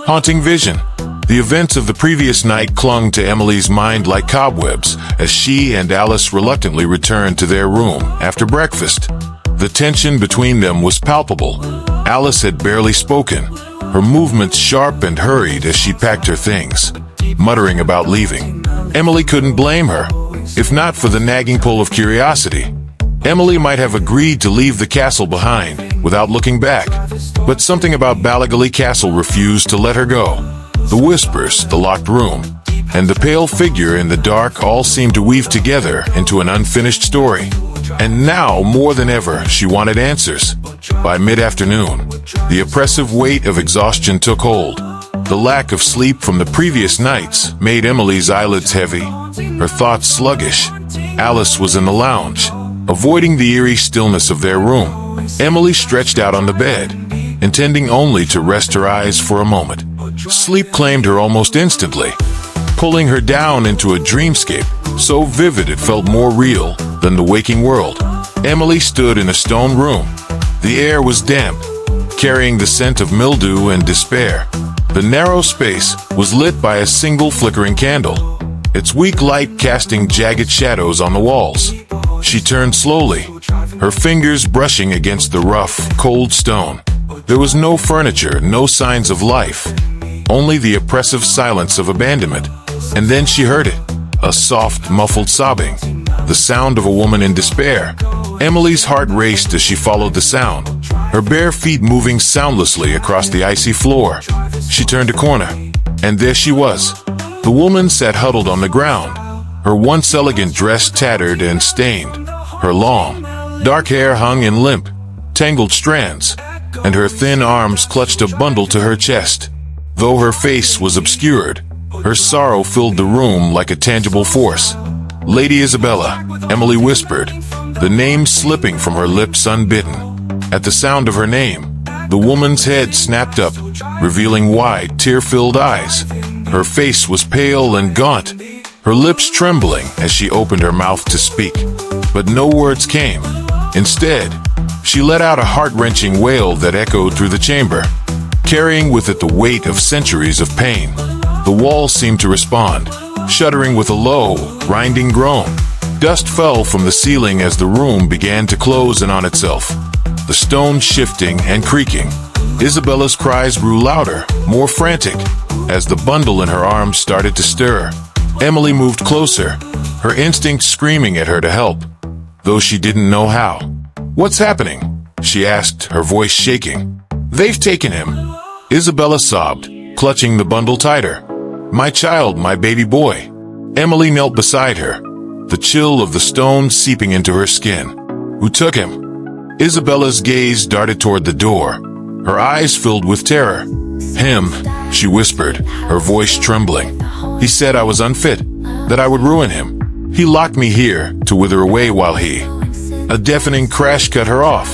haunting vision. The events of the previous night clung to Emily's mind like cobwebs as she and Alice reluctantly returned to their room after breakfast. The tension between them was palpable. Alice had barely spoken, her movements sharp and hurried as she packed her things, muttering about leaving. Emily couldn't blame her, if not for the nagging pull of curiosity. Emily might have agreed to leave the castle behind without looking back, but something about Ballygally Castle refused to let her go. The whispers, the locked room, and the pale figure in the dark all seemed to weave together into an unfinished story. And now, more than ever, she wanted answers. By mid-afternoon, the oppressive weight of exhaustion took hold. The lack of sleep from the previous nights made Emily's eyelids heavy, her thoughts sluggish. Alice was in the lounge, avoiding the eerie stillness of their room. Emily stretched out on the bed, intending only to rest her eyes for a moment. Sleep claimed her almost instantly, pulling her down into a dreamscape so vivid it felt more real than the waking world. Emily stood in a stone room. The air was damp, carrying the scent of mildew and despair. The narrow space was lit by a single flickering candle, its weak light casting jagged shadows on the walls. She turned slowly, her fingers brushing against the rough, cold stone. There was no furniture, no signs of life, only the oppressive silence of abandonment. And then she heard it, a soft, muffled sobbing, the sound of a woman in despair. Emily's heart raced as she followed the sound, her bare feet moving soundlessly across the icy floor. She turned a corner, and there she was. The woman sat huddled on the ground, her once elegant dress tattered and stained. Her long, dark hair hung in limp, tangled strands, and her thin arms clutched a bundle to her chest. Though her face was obscured, her sorrow filled the room like a tangible force. "Lady Isabella," Emily whispered, the name slipping from her lips unbidden. At the sound of her name, the woman's head snapped up, revealing wide, tear-filled eyes. Her face was pale and gaunt, her lips trembling as she opened her mouth to speak. But no words came. Instead, she let out a heart-wrenching wail that echoed through the chamber, carrying with it the weight of centuries of pain. The walls seemed to respond, shuddering with a low, grinding groan. Dust fell from the ceiling as the room began to close in on itself, the stone shifting and creaking. Isabella's cries grew louder, more frantic, as the bundle in her arms started to stir. Emily moved closer, her instincts screaming at her to help, though she didn't know how. "What's happening?" she asked, her voice shaking. "They've taken him," Isabella sobbed, clutching the bundle tighter. "My child, my baby boy." Emily knelt beside her, the chill of the stone seeping into her skin. "Who took him?" Isabella's gaze darted toward the door, her eyes filled with terror. "Him," she whispered, her voice trembling. "He said I was unfit, that I would ruin him. He locked me here to wither away while he—" A deafening crash cut her off.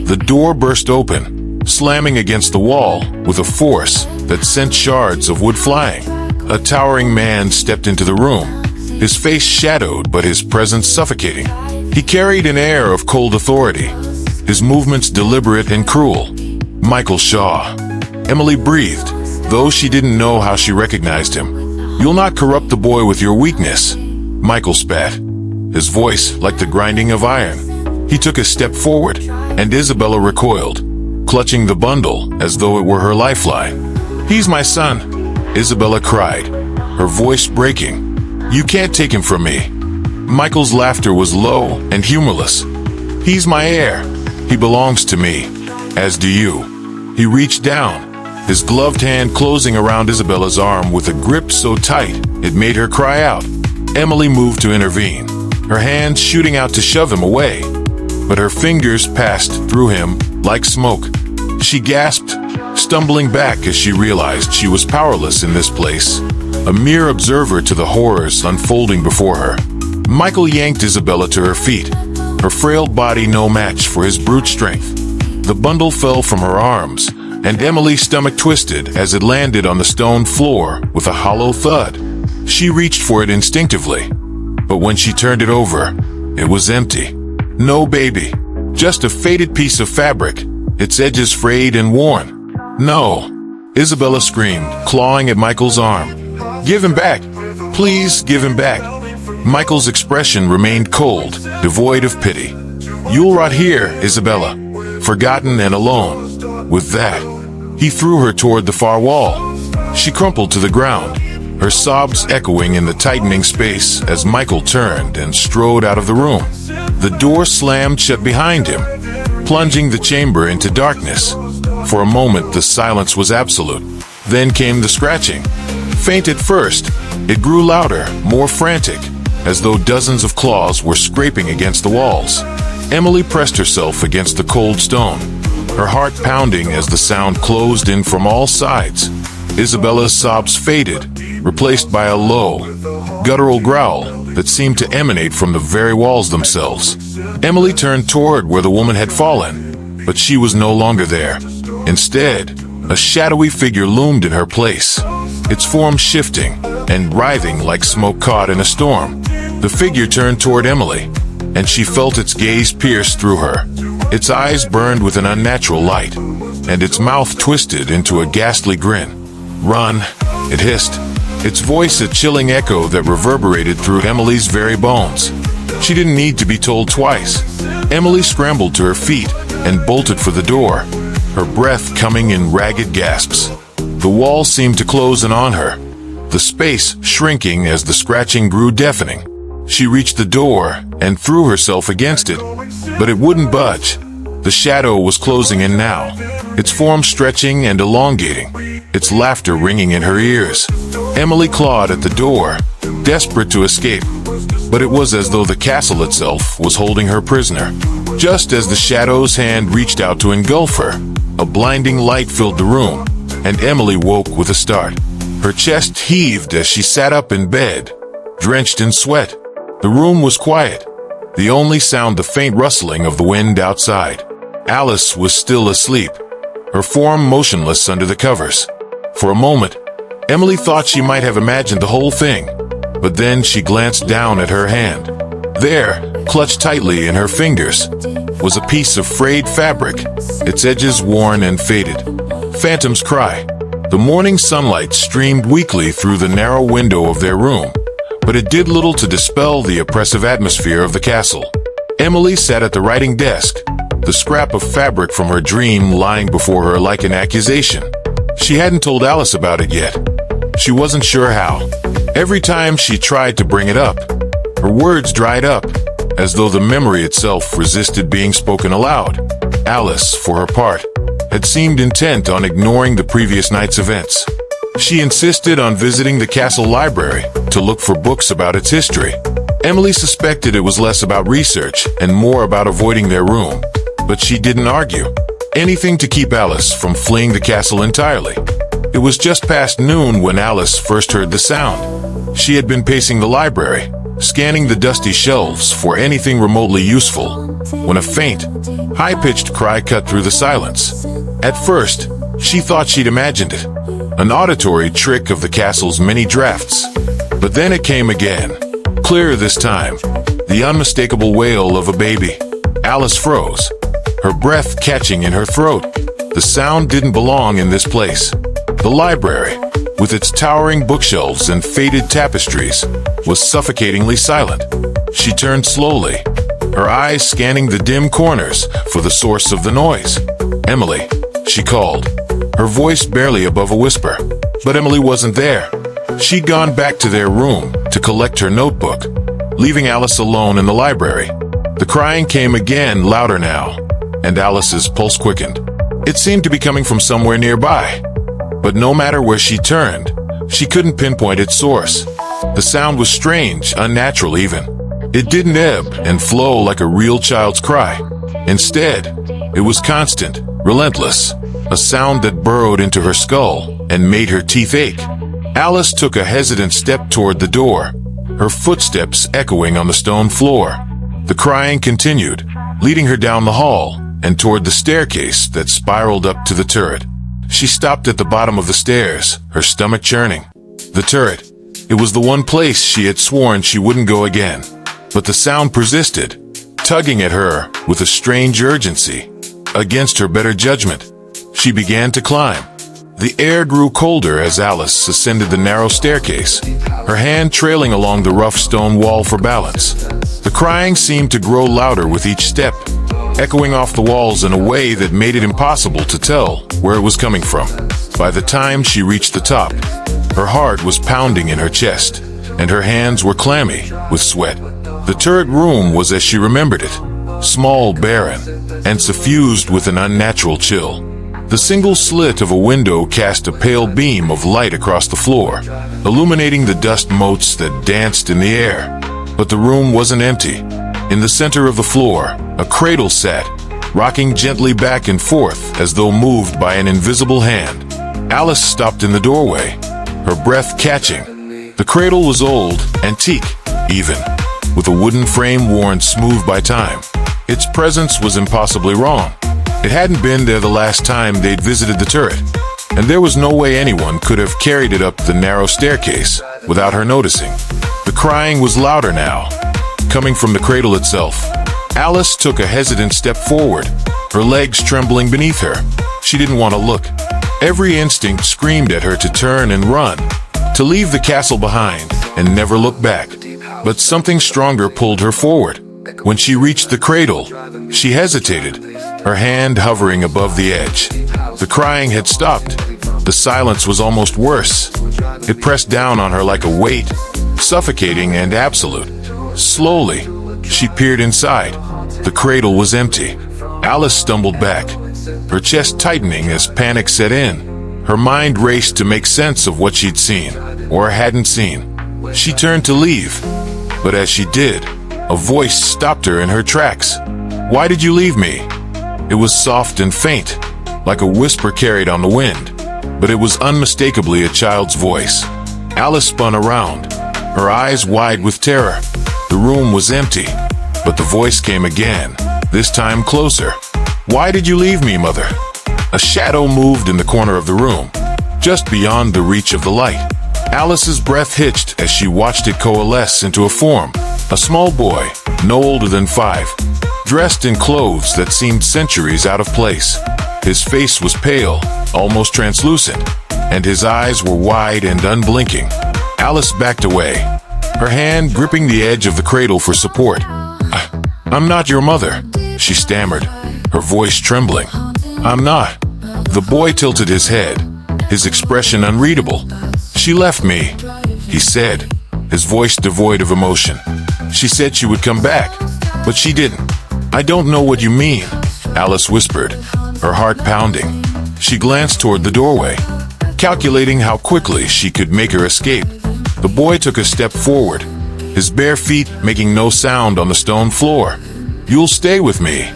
The door burst open, slamming against the wall with a force that sent shards of wood flying. A towering man stepped into the room, his face shadowed but his presence suffocating. He carried an air of cold authority, his movements deliberate and cruel. "Michael Shaw," Emily breathed, though she didn't know how she recognized him. "You'll not corrupt the boy with your weakness." Michael spat, his voice like the grinding of iron. He took a step forward, and Isabella recoiled, clutching the bundle as though it were her lifeline. "He's my son," Isabella cried, her voice breaking. "You can't take him from me." Michael's laughter was low and humorless. "He's my heir. He belongs to me, as do you." He reached down, his gloved hand closing around Isabella's arm with a grip so tight it made her cry out. Emily moved to intervene, her hands shooting out to shove him away, but her fingers passed through him like smoke. She gasped, stumbling back as she realized she was powerless in this place, a mere observer to the horrors unfolding before her. Michael yanked Isabella to her feet, her frail body no match for his brute strength. The bundle fell from her arms, and Emily's stomach twisted as it landed on the stone floor with a hollow thud. She reached for it instinctively, but when she turned it over, it was empty. No baby, just a faded piece of fabric, its edges frayed and worn. "No," Isabella screamed, clawing at Michael's arm. "Give him back! Please give him back!" Michael's expression remained cold, devoid of pity. "You'll rot here, Isabella, forgotten and alone." With that, he threw her toward the far wall. She crumpled to the ground, her sobs echoing in the tightening space as Michael turned and strode out of the room. The door slammed shut behind him, plunging the chamber into darkness. For a moment, the silence was absolute. Then came the scratching. Faint at first, it grew louder, more frantic, as though dozens of claws were scraping against the walls. Emily pressed herself against the cold stone, her heart pounding as the sound closed in from all sides. Isabella's sobs faded, replaced by a low, guttural growl that seemed to emanate from the very walls themselves. Emily turned toward where the woman had fallen, but she was no longer there. Instead, a shadowy figure loomed in her place, its form shifting and writhing like smoke caught in a storm. The figure turned toward Emily, and she felt its gaze pierce through her. Its eyes burned with an unnatural light, and its mouth twisted into a ghastly grin. "Run," it hissed, its voice a chilling echo that reverberated through Emily's very bones. She didn't need to be told twice. Emily scrambled to her feet and bolted for the door, her breath coming in ragged gasps. The wall seemed to close in on her, the space shrinking as the scratching grew deafening. She reached the door and threw herself against it, but it wouldn't budge. The shadow was closing in now, its form stretching and elongating, its laughter ringing in her ears. Emily clawed at the door, desperate to escape, but it was as though the castle itself was holding her prisoner. Just as the shadow's hand reached out to engulf her, a blinding light filled the room, and Emily woke with a start. Her chest heaved as she sat up in bed, drenched in sweat. The room was quiet, the only sound the faint rustling of the wind outside. Alice was still asleep, her form motionless under the covers. For a moment, Emily thought she might have imagined the whole thing, but then she glanced down at her hand. There, clutched tightly in her fingers, was a piece of frayed fabric, its edges worn and faded. Phantom's cry. The morning sunlight streamed weakly through the narrow window of their room, but it did little to dispel the oppressive atmosphere of the castle. Emily sat at the writing desk, the scrap of fabric from her dream lying before her like an accusation. She hadn't told Alice about it yet. She wasn't sure how. Every time she tried to bring it up, her words dried up, as though the memory itself resisted being spoken aloud. Alice, for her part, had seemed intent on ignoring the previous night's events. She insisted on visiting the castle library to look for books about its history. Emily suspected it was less about research and more about avoiding their room, but she didn't argue. Anything to keep Alice from fleeing the castle entirely. It was just past noon when Alice first heard the sound. She had been pacing the library, scanning the dusty shelves for anything remotely useful, when a faint, high-pitched cry cut through the silence. At first, she thought she'd imagined it, an auditory trick of the castle's many drafts. But then it came again, clearer this time, the unmistakable wail of a baby. Alice froze, her breath catching in her throat. The sound didn't belong in this place. The library, with its towering bookshelves and faded tapestries, was suffocatingly silent. She turned slowly, her eyes scanning the dim corners for the source of the noise. "Emily," she called, her voice barely above a whisper. But Emily wasn't there. She'd gone back to their room to collect her notebook, leaving Alice alone in the library. The crying came again, louder now, and Alice's pulse quickened. It seemed to be coming from somewhere nearby, but no matter where she turned, she couldn't pinpoint its source. The sound was strange, unnatural even. It didn't ebb and flow like a real child's cry. Instead, it was constant, relentless, a sound that burrowed into her skull and made her teeth ache. Alice took a hesitant step toward the door, her footsteps echoing on the stone floor. The crying continued, leading her down the hall and toward the staircase that spiraled up to the turret. She stopped at the bottom of the stairs, her stomach churning. The turret. It was the one place she had sworn she wouldn't go again. But the sound persisted, tugging at her with a strange urgency, against her better judgment. She began to climb. The air grew colder as Alice ascended the narrow staircase, her hand trailing along the rough stone wall for balance. The crying seemed to grow louder with each step, echoing off the walls in a way that made it impossible to tell where it was coming from. By the time she reached the top, her heart was pounding in her chest, and her hands were clammy with sweat. The turret room was as she remembered it, small, barren, and suffused with an unnatural chill. The single slit of a window cast a pale beam of light across the floor, illuminating the dust motes that danced in the air. But the room wasn't empty. In the center of the floor, a cradle sat, rocking gently back and forth as though moved by an invisible hand. Alice stopped in the doorway, her breath catching. The cradle was old, antique, even, with a wooden frame worn smooth by time. Its presence was impossibly wrong. It hadn't been there the last time they'd visited the turret, and there was no way anyone could have carried it up the narrow staircase without her noticing. The crying was louder now, coming from the cradle itself. Alice took a hesitant step forward, her legs trembling beneath her. She didn't want to look. Every instinct screamed at her to turn and run, to leave the castle behind and never look back. But something stronger pulled her forward. When she reached the cradle, she hesitated, her hand hovering above the edge. The crying had stopped. The silence was almost worse. It pressed down on her like a weight, suffocating and absolute. Slowly, she peered inside. The cradle was empty. Alice stumbled back, her chest tightening as panic set in. Her mind raced to make sense of what she'd seen, or hadn't seen. She turned to leave, but as she did, a voice stopped her in her tracks. "Why did you leave me?" It was soft and faint, like a whisper carried on the wind, but it was unmistakably a child's voice. Alice spun around, her eyes wide with terror. The room was empty, but the voice came again, this time closer. "Why did you leave me, Mother?" A shadow moved in the corner of the room, just beyond the reach of the light. Alice's breath hitched as she watched it coalesce into a form. A small boy, no older than 5, dressed in clothes that seemed centuries out of place. His face was pale, almost translucent, and his eyes were wide and unblinking. Alice backed away, her hand gripping the edge of the cradle for support. "I'm not your mother," she stammered, her voice trembling. "I'm not." The boy tilted his head, his expression unreadable. "She left me," he said, his voice devoid of emotion. "She said she would come back, but she didn't." "I don't know what you mean," Alice whispered, her heart pounding. She glanced toward the doorway, calculating how quickly she could make her escape. The boy took a step forward, his bare feet making no sound on the stone floor. "You'll stay with me,"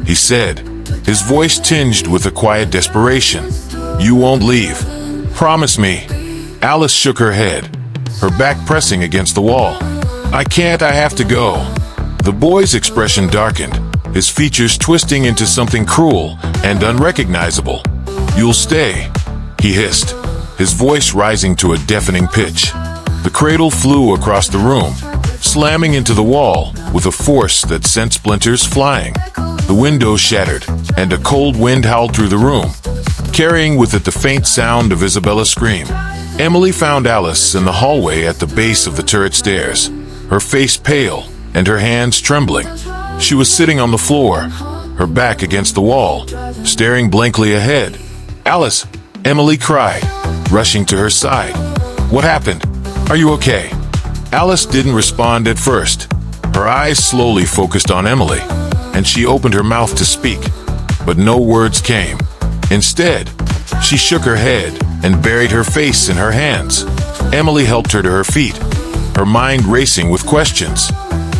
he said, his voice tinged with a quiet desperation. "You won't leave. Promise me." Alice shook her head, her back pressing against the wall. "I can't, I have to go." The boy's expression darkened, his features twisting into something cruel and unrecognizable. "You'll stay," he hissed, his voice rising to a deafening pitch. The cradle flew across the room, slamming into the wall with a force that sent splinters flying. The window shattered, and a cold wind howled through the room, carrying with it the faint sound of Isabella's scream. Emily found Alice in the hallway at the base of the turret stairs, her face pale and her hands trembling. She was sitting on the floor, her back against the wall, staring blankly ahead. "Alice!" Emily cried, rushing to her side. "What happened? Are you okay?" Alice didn't respond at first. Her eyes slowly focused on Emily, and she opened her mouth to speak, but no words came. Instead, she shook her head and buried her face in her hands. Emily helped her to her feet, her mind racing with questions.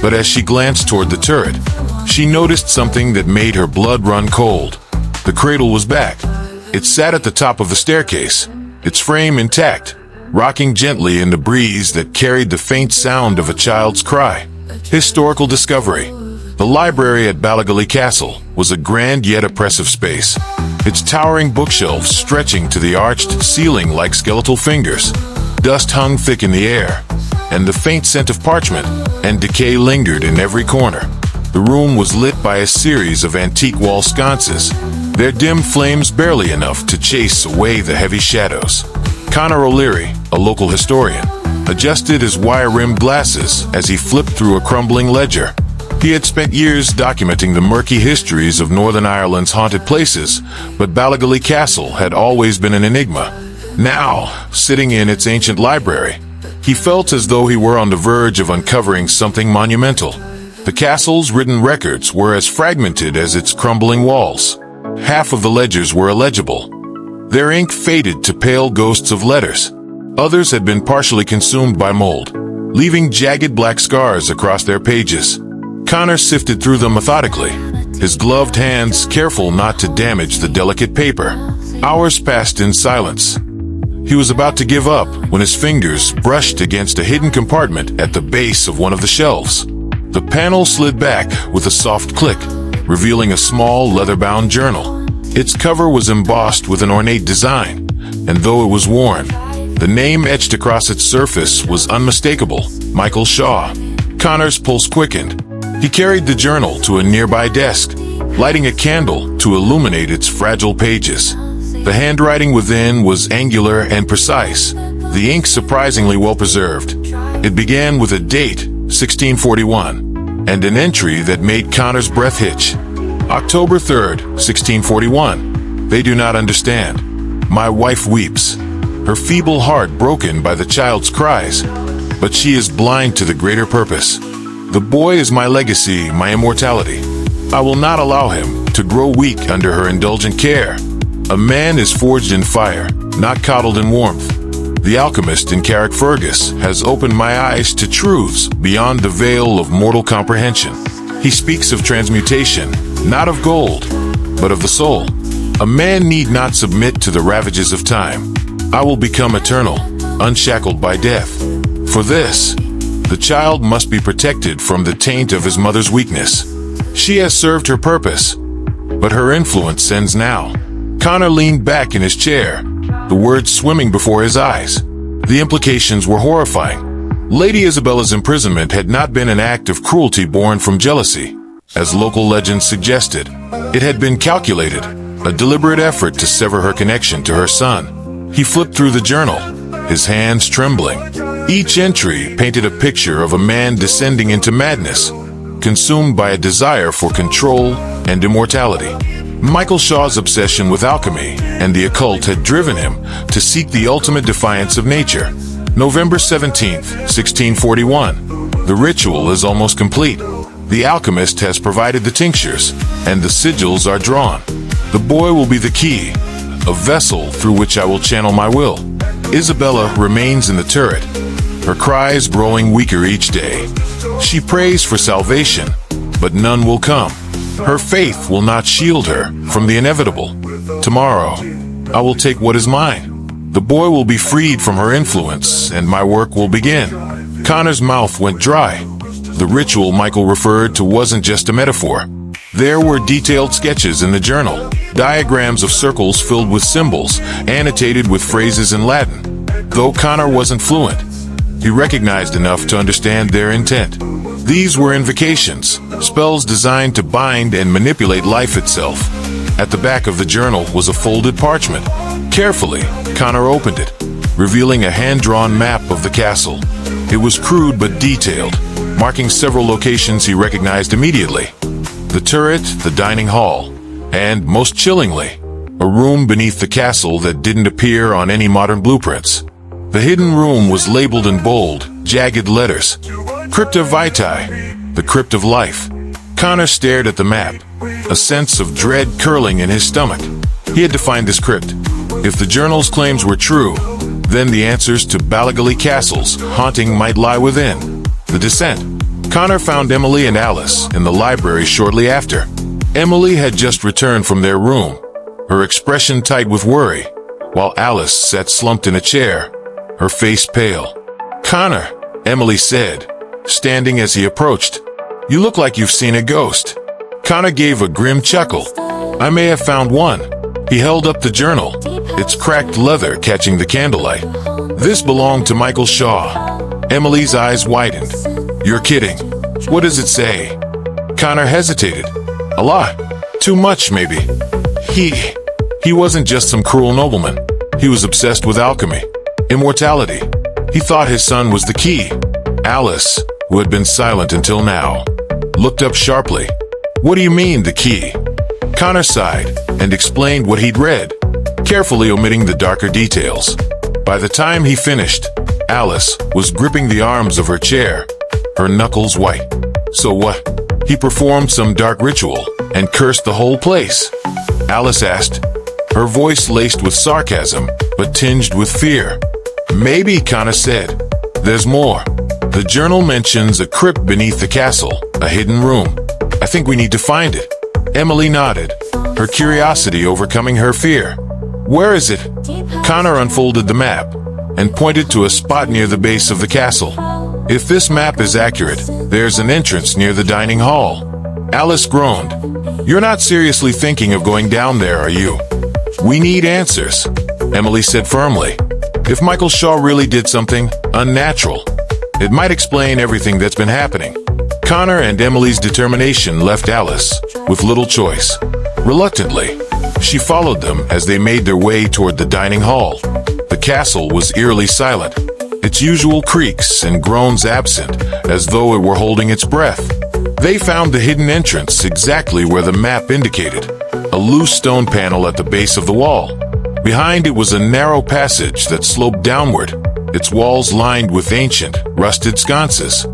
But as she glanced toward the turret, she noticed something that made her blood run cold. The cradle was back. It sat at the top of the staircase, its frame intact, rocking gently in the breeze that carried the faint sound of a child's cry. Historical discovery. The library at Ballygally Castle was a grand yet oppressive space, its towering bookshelves stretching to the arched ceiling like skeletal fingers. Dust hung thick in the air, and the faint scent of parchment and decay lingered in every corner. The room was lit by a series of antique wall sconces, their dim flames barely enough to chase away the heavy shadows. Connor O'Leary, a local historian, adjusted his wire-rimmed glasses as he flipped through a crumbling ledger. He had spent years documenting the murky histories of Northern Ireland's haunted places, but Ballygally Castle had always been an enigma. Now, sitting in its ancient library, he felt as though he were on the verge of uncovering something monumental. The castle's written records were as fragmented as its crumbling walls. Half of the ledgers were illegible. Their ink faded to pale ghosts of letters. Others had been partially consumed by mold, leaving jagged black scars across their pages. Connor sifted through them methodically, his gloved hands careful not to damage the delicate paper. Hours passed in silence. He was about to give up when his fingers brushed against a hidden compartment at the base of one of the shelves. The panel slid back with a soft click, revealing a small leather-bound journal. Its cover was embossed with an ornate design, and though it was worn, the name etched across its surface was unmistakable: Michael Shaw. Connor's pulse quickened. He carried the journal to a nearby desk, lighting a candle to illuminate its fragile pages. The handwriting within was angular and precise, the ink surprisingly well preserved. It began with a date, 1641, and an entry that made Connor's breath hitch. October 3rd, 1641. They do not understand. My wife weeps, her feeble heart broken by the child's cries, but she is blind to the greater purpose. The boy is my legacy, my immortality. I will not allow him to grow weak under her indulgent care. A man is forged in fire, not coddled in warmth. The alchemist in Carrickfergus has opened my eyes to truths beyond the veil of mortal comprehension. He speaks of transmutation, not of gold, but of the soul. A man need not submit to the ravages of time. I will become eternal, unshackled by death. For this, the child must be protected from the taint of his mother's weakness. She has served her purpose, but her influence ends now. Connor leaned back in his chair, the words swimming before his eyes. The implications were horrifying. Lady Isabella's imprisonment had not been an act of cruelty born from jealousy, as local legends suggested. It had been calculated, a deliberate effort to sever her connection to her son. He flipped through the journal, his hands trembling. Each entry painted a picture of a man descending into madness, consumed by a desire for control and immortality. Michael Shaw's obsession with alchemy and the occult had driven him to seek the ultimate defiance of nature. November 17th, 1641. The ritual is almost complete. The alchemist has provided the tinctures, and the sigils are drawn. The boy will be the key, a vessel through which I will channel my will. Isabella remains in the turret, her cries growing weaker each day. She prays for salvation, but none will come. Her faith will not shield her from the inevitable. Tomorrow, I will take what is mine. The boy will be freed from her influence, and my work will begin. Connor's mouth went dry. The ritual Michael referred to wasn't just a metaphor. There were detailed sketches in the journal, diagrams of circles filled with symbols, annotated with phrases in Latin. Though Connor wasn't fluent, he recognized enough to understand their intent. These were invocations, spells designed to bind and manipulate life itself. At the back of the journal was a folded parchment. Carefully, Connor opened it, revealing a hand-drawn map of the castle. It was crude but detailed, marking several locations he recognized immediately. The turret, the dining hall, and, most chillingly, a room beneath the castle that didn't appear on any modern blueprints. The hidden room was labeled in bold, jagged letters. Crypta Vitae, the crypt of life. Connor stared at the map, a sense of dread curling in his stomach. He had to find this crypt. If the journal's claims were true, then the answers to Ballygally Castle's haunting might lie within. The descent. Connor found Emily and Alice in the library shortly after. Emily had just returned from their room, her expression tight with worry, while Alice sat slumped in a chair, her face pale. "Connor," Emily said, standing as he approached, "you look like you've seen a ghost." Connor gave a grim chuckle. "I may have found one." He held up the journal, its cracked leather catching the candlelight. "This belonged to Michael Shaw." Emily's eyes widened. "You're kidding. What does it say?" Connor hesitated. "A lot. Too much, maybe." He wasn't just some cruel nobleman. He was obsessed with alchemy, immortality. He thought his son was the key. Alice, who had been silent until now, looked up sharply. What do you mean, the key? Connor sighed and explained what he'd read, carefully omitting the darker details. By the time he finished, Alice was gripping the arms of her chair, her knuckles white. So what? He performed some dark ritual and cursed the whole place? Alice asked, her voice laced with sarcasm, but tinged with fear. Maybe, Connor said. There's more. The journal mentions a crypt beneath the castle, a hidden room. I think we need to find it. Emily nodded, her curiosity overcoming her fear. Where is it? Connor unfolded the map and pointed to a spot near the base of the castle. If this map is accurate, there's an entrance near the dining hall. Alice groaned. You're not seriously thinking of going down there, are you? We need answers, Emily said firmly. If Michael Shaw really did something unnatural, it might explain everything that's been happening. Connor and Emily's determination left Alice with little choice. Reluctantly, she followed them as they made their way toward the dining hall. The castle was eerily silent, its usual creaks and groans absent, as though it were holding its breath. They found the hidden entrance exactly where the map indicated, a loose stone panel at the base of the wall. Behind it was a narrow passage that sloped downward, its walls lined with ancient, rusted sconces.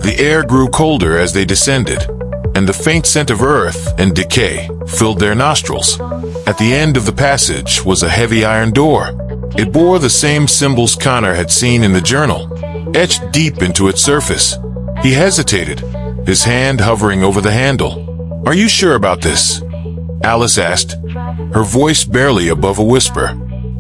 The air grew colder as they descended, and the faint scent of earth and decay filled their nostrils. At the end of the passage was a heavy iron door. It bore the same symbols Connor had seen in the journal, etched deep into its surface. He hesitated, his hand hovering over the handle. Are you sure about this? Alice asked, her voice barely above a whisper.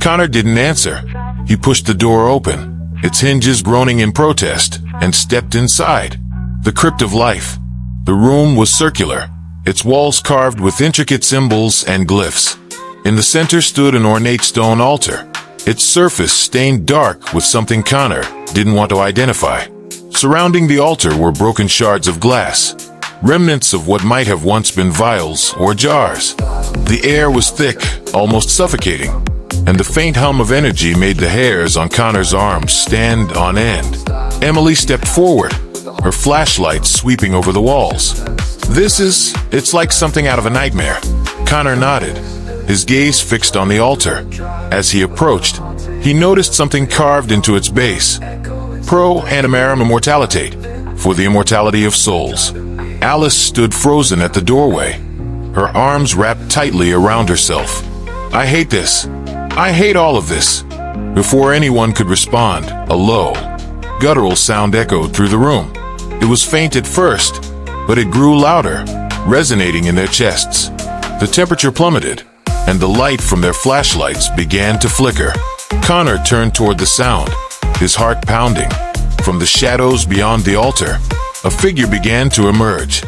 Connor didn't answer. He pushed the door open, its hinges groaning in protest, and stepped inside. The crypt of life. The room was circular, its walls carved with intricate symbols and glyphs. In the center stood an ornate stone altar, its surface stained dark with something Connor didn't want to identify. Surrounding the altar were broken shards of glass, remnants of what might have once been vials or jars. The air was thick, almost suffocating, and the faint hum of energy made the hairs on Connor's arms stand on end. Emily stepped forward, her flashlight sweeping over the walls. It's like something out of a nightmare. Connor nodded, his gaze fixed on the altar. As he approached, he noticed something carved into its base. Pro animarum immortalitate, for the immortality of souls. Alice stood frozen at the doorway, her arms wrapped tightly around herself. I hate this. I hate all of this. Before anyone could respond, a low, guttural sound echoed through the room. It was faint at first, but it grew louder, resonating in their chests. The temperature plummeted, and the light from their flashlights began to flicker. Connor turned toward the sound, his heart pounding. From the shadows beyond the altar, a figure began to emerge.